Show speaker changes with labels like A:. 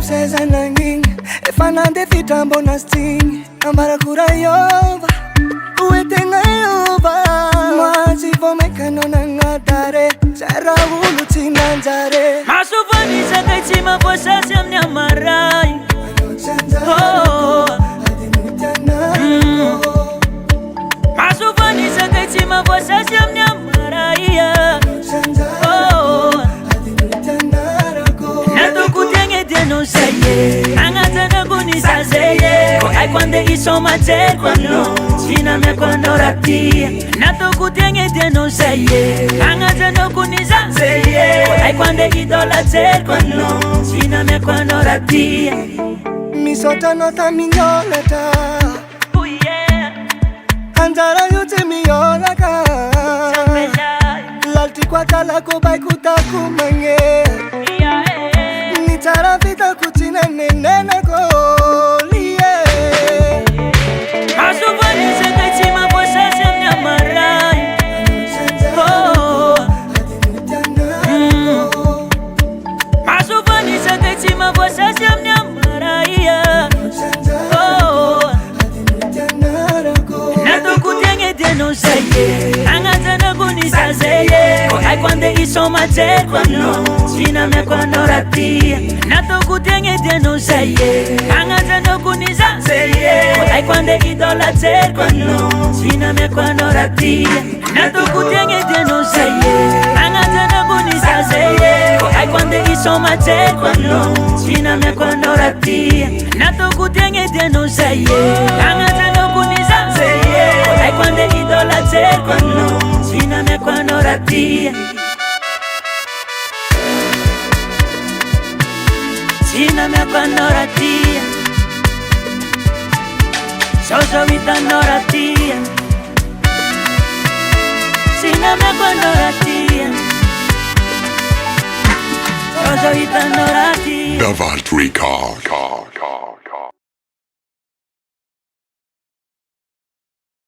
A: pseza nanging efanande fitambo na sting ambara kurayova uetenga yova maji vomekano nangatare chara ulu tinanjare
B: masuvani sakaitima posasi amnyamarai masuvani sakaitima posasi amnyamarai no saye angatana kunisa seye ai kwande isoma te kwano sina me kwando ratia nato kutenge de no saye angatana kunisa seye ai kwande idola te kwano sina me kwando ratia
A: misota nota minyoleta
B: oh yeah
A: andara yote miyolaka lalti kwa tala ko bai kutakumange Tarafita kutina nene kolie
B: masuvani sakaitima posasi amnyamarai masuvani sakaitima posasi amnyamarai nato kutenge deno saye angatana kunisa seye ai kwande isoma te kwano sina me kwando ratia nato kutenge deno saye angatana kunisa seye ai kwande idola te kwano sina me kwando ratia nato kutenge deno saye angatana kunisa seye ai kwande isoma te kwano sina me kwando ratia nato kutenge deno saye angatana kunisa seye ai kwande idola te kwano sina me kwando ratia sina me kwando ratia soso vitando ratia sina me kwando ratia soso vitando ratia
C: Davalt Record.